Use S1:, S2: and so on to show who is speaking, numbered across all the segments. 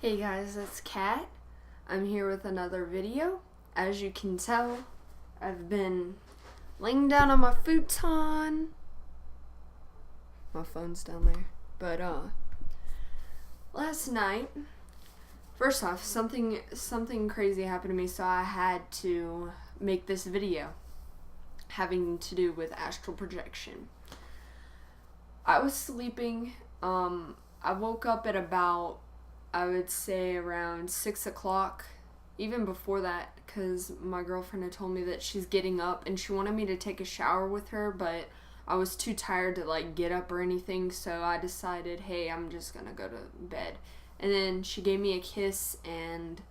S1: Hey guys, it's Kat. I'm here with another video. As you can tell, I've been laying down on my futon. My phone's down there. But last night, first off, something crazy happened to me, so I had to make this video having to do with astral projection. I was sleeping. I woke up at about, I would say, around 6 o'clock, even before that, because my girlfriend had told me that she's getting up and she wanted me to take a shower with her, but I was too tired to get up or anything, so I decided, hey, I'm just gonna go to bed. And then she gave me a kiss and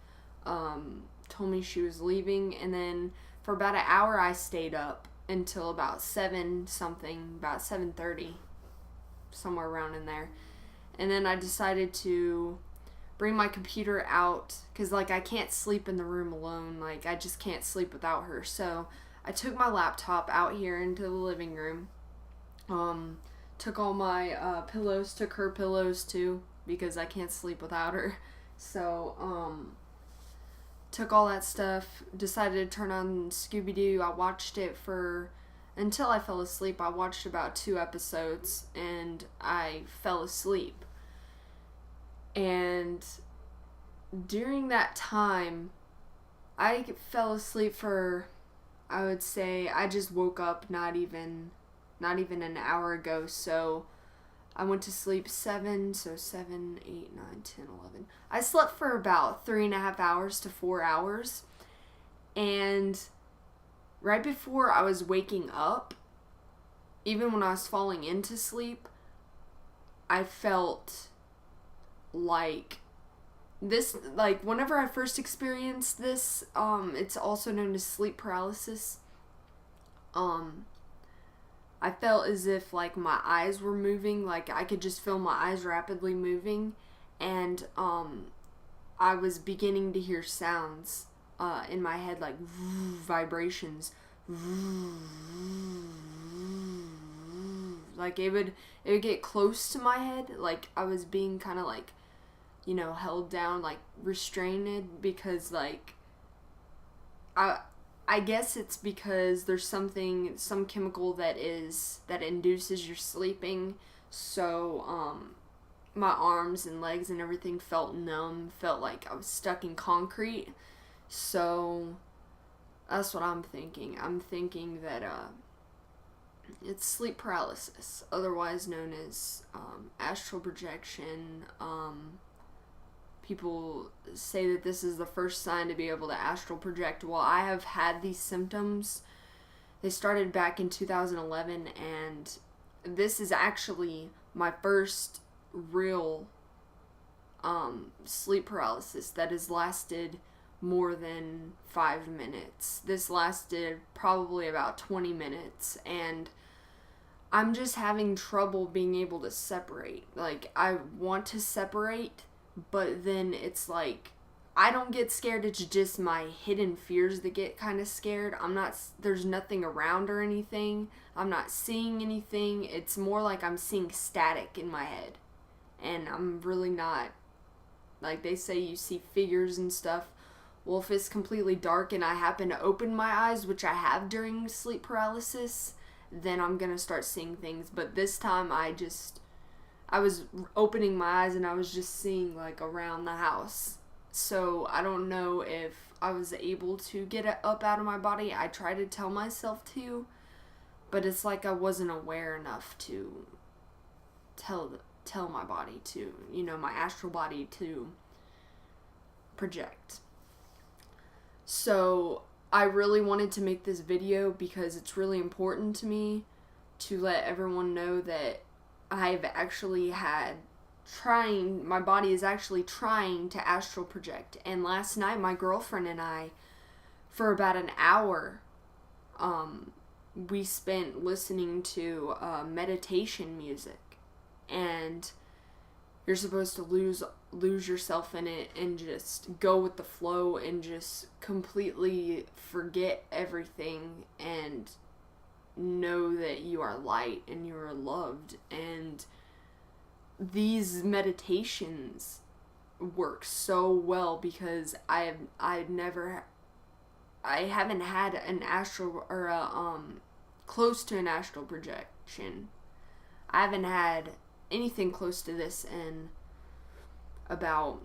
S1: told me she was leaving, and then for about an hour I stayed up until about 7:30, somewhere around in there. And then I decided to bring my computer out, because I can't sleep in the room alone. I just can't sleep without her. So I took my laptop out here into the living room, took all my pillows, took her pillows too, because I can't sleep without her. So took all that stuff, decided to turn on Scooby-Doo. I watched it until I fell asleep. I watched about 2 episodes and I fell asleep. And during that time, I fell asleep for, I would say, I just woke up not even an hour ago. So I went to sleep 7, 8, 9, 10, 11. I slept for about 3.5 hours to 4 hours. And right before I was waking up, even when I was falling into sleep, I felt whenever I first experienced this, it's also known as sleep paralysis. I felt as if my eyes were moving, I could just feel my eyes rapidly moving, and I was beginning to hear sounds in my head, vibrations. It would get close to my head, I was being kind of held down, restrained, because I guess it's because there's some chemical that induces your sleeping. So my arms and legs and everything felt numb, felt like I was stuck in concrete. So that's what I'm thinking. I'm thinking that it's sleep paralysis, otherwise known as astral projection. People say that this is the first sign to be able to astral project. Well, I have had these symptoms. They started back in 2011, and this is actually my first real sleep paralysis that has lasted more than 5 minutes. This lasted probably about 20 minutes, and I'm just having trouble being able to separate. I want to separate, but then it's I don't get scared. It's just my hidden fears that get kind of scared. There's nothing around or anything. I'm not seeing anything. It's more I'm seeing static in my head. And I'm really not, they say you see figures and stuff. Well, if it's completely dark and I happen to open my eyes, which I have during sleep paralysis, then I'm going to start seeing things. But this time I was opening my eyes and I was just seeing around the house. So I don't know if I was able to get it up out of my body. I try to tell myself to, but it's I wasn't aware enough to tell my body to, my astral body to project. So I really wanted to make this video because it's really important to me to let everyone know that I've actually my body is actually trying to astral project. And last night, my girlfriend and I, for about an hour, we spent listening to meditation music. And you're supposed to lose yourself in it and just go with the flow and just completely forget everything and know that you are light and you are loved. And these meditations works so well because I haven't had an astral or close to an astral projection. I haven't had anything close to this in about,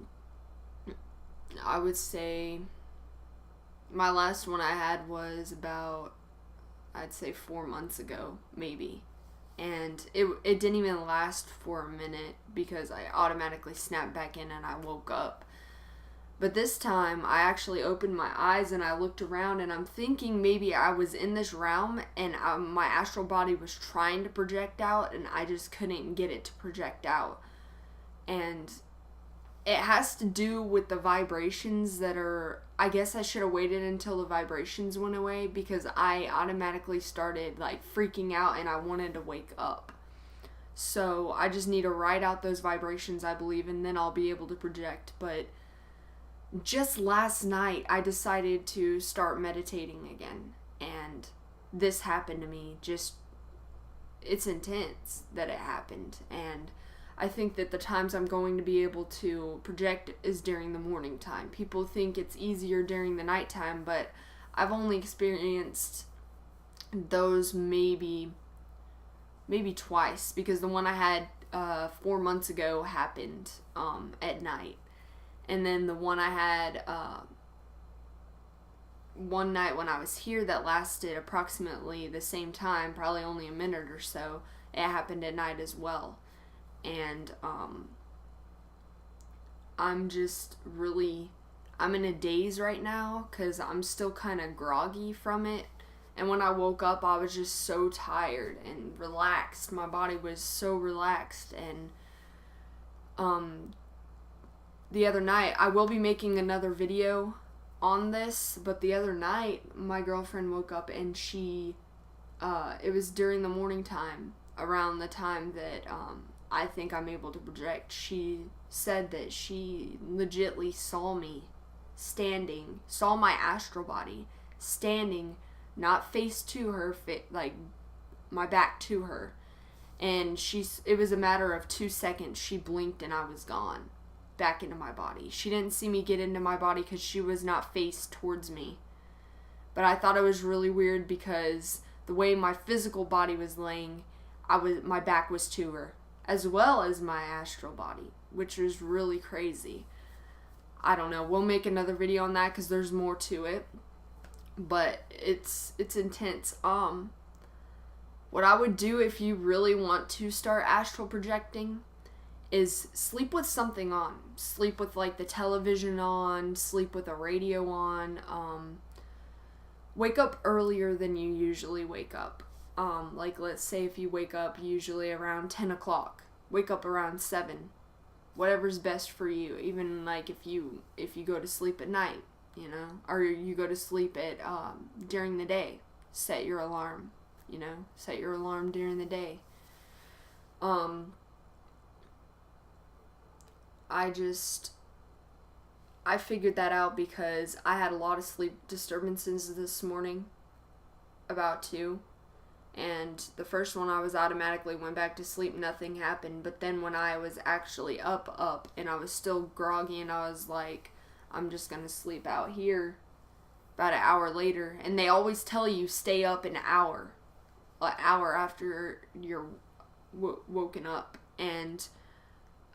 S1: I would say, my last one I had was about, I'd say 4 months ago, maybe. And it didn't even last for a minute because I automatically snapped back in and I woke up. But this time, I actually opened my eyes and I looked around and I'm thinking maybe I was in this realm and my astral body was trying to project out and I just couldn't get it to project out. And it has to do with the vibrations that are, I guess I should have waited until the vibrations went away because I automatically started like freaking out and I wanted to wake up. So I just need to ride out those vibrations, I believe, and then I'll be able to project. But just last night, I decided to start meditating again, and this happened to me. It's intense that it happened, and I think that the times I'm going to be able to project is during the morning time. People think it's easier during the nighttime, but I've only experienced those maybe twice, because the one I had 4 months ago happened at night. And then the one I had one night when I was here that lasted approximately the same time, probably only a minute or so, it happened at night as well. And I'm in a daze right now because I'm still kind of groggy from it. And when I woke up, I was just so tired and relaxed. My body was so relaxed. And the other night, I will be making another video on this, but the other night, my girlfriend woke up and it was during the morning time, around the time that I think I'm able to project. She said that she legitly saw me standing, saw my astral body standing, not face to her, like my back to her. And it was a matter of 2 seconds. She blinked and I was gone, back into my body. She didn't see me get into my body because she was not faced towards me. But I thought it was really weird because the way my physical body was laying, my back was to her, as well as my astral body, which was really crazy. I don't know. We'll make another video on that because there's more to it. But it's intense. What I would do if you really want to start astral projecting is sleep with something on. Sleep with like the television on, sleep with a radio on. Wake up earlier than you usually wake up. Like let's say if you wake up usually around 10 o'clock, wake up around 7. Whatever's best for you. Even like if you go to sleep at night, or you go to sleep at during the day, set your alarm, set your alarm during the day. I figured that out because I had a lot of sleep disturbances this morning, about 2. And the first one I was automatically went back to sleep, nothing happened. But then when I was actually up, and I was still groggy and I was like, I'm just going to sleep out here, about an hour later. And they always tell you stay up an hour after you're woken up. And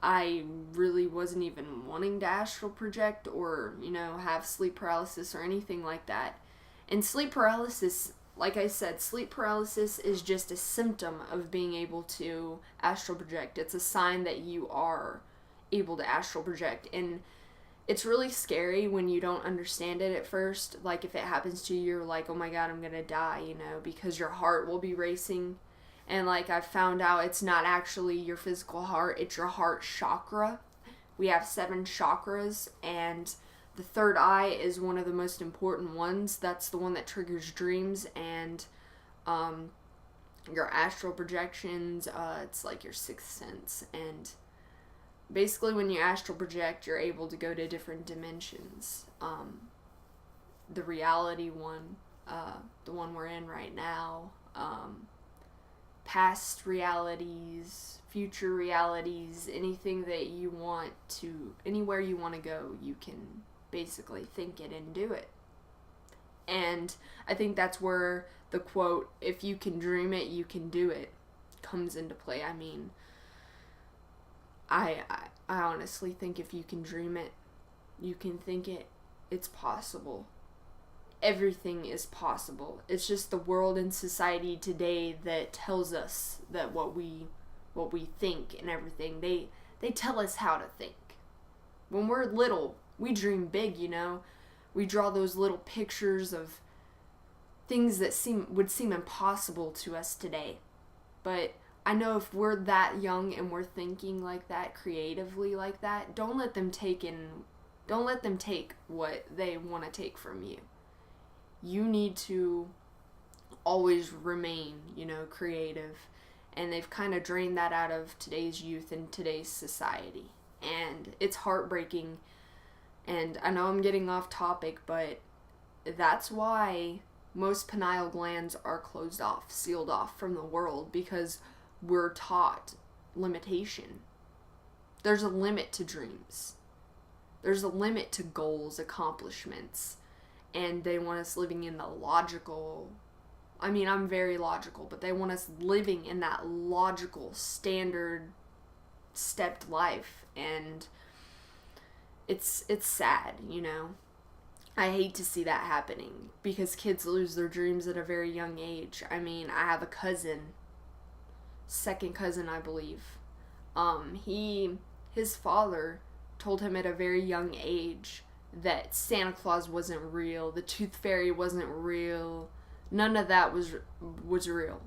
S1: I really wasn't even wanting to astral project or, have sleep paralysis or anything like that. And sleep paralysis, like I said, sleep paralysis is just a symptom of being able to astral project. It's a sign that you are able to astral project. And it's really scary when you don't understand it at first. Like if it happens to you, you're like, oh my God, I'm going to die, because your heart will be racing. And like I found out it's not actually your physical heart, it's your heart chakra. We have 7 chakras, and the third eye is one of the most important ones. That's the one that triggers dreams and your astral projections. It's like your 6th sense. And basically when you astral project, you're able to go to different dimensions. The reality one, the one we're in right now, past realities, future realities, anything that you want to, anywhere you want to go, you can basically think it and do it. And I think that's where the quote, if you can dream it, you can do it, comes into play. I mean, I honestly think if you can dream it, you can think it, it's possible. Everything is possible. It's just the world and society today that tells us that what we think and everything, they tell us how to think. When we're little, we dream big, you know. We draw those little pictures of things that would seem impossible to us today. But I know if we're that young and we're thinking like that, creatively like that, don't let them take what they want to take from you. You need to always remain, you know, creative. And they've kind of drained that out of today's youth and today's society. And it's heartbreaking. And I know I'm getting off topic, but that's why most pineal glands are closed off, sealed off from the world, because we're taught limitation. There's a limit to dreams. There's a limit to goals, accomplishments. And they want us living in the logical, I mean, I'm very logical, but they want us living in that logical, standard, stepped life. And it's sad, you know. I hate to see that happening because kids lose their dreams at a very young age. I mean, I have a cousin, second cousin, I believe. His father told him at a very young age that Santa Claus wasn't real, the Tooth Fairy wasn't real, none of that was real.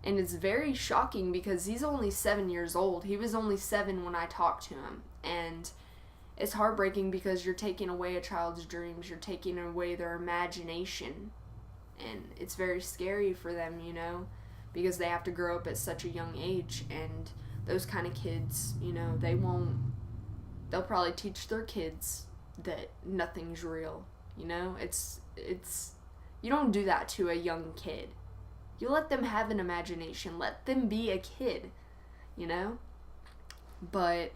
S1: And it's very shocking because he's only 7 years old. He was only 7 when I talked to him. And it's heartbreaking because you're taking away a child's dreams. You're taking away their imagination. And it's very scary for them, you know, because they have to grow up at such a young age. And those kind of kids, you know, they'll probably teach their kids that nothing's real, you know. It's you don't do that to a young kid. You let them have an imagination, let them be a kid, you know. But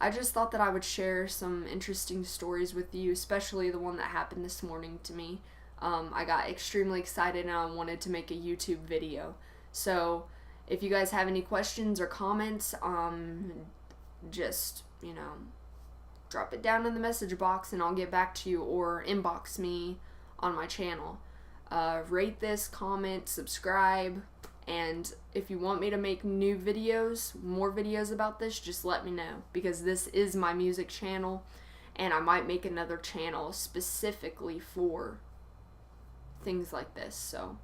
S1: I just thought that I would share some interesting stories with you, especially the one that happened this morning to me. I got extremely excited and I wanted to make a YouTube video. So if you guys have any questions or comments, just, you know, drop it down in the message box and I'll get back to you, or inbox me on my channel. Rate this, comment, subscribe, and if you want me to make new videos, more videos about this, just let me know, because this is my music channel and I might make another channel specifically for things like this. So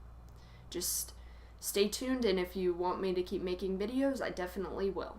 S1: just stay tuned, and if you want me to keep making videos, I definitely will.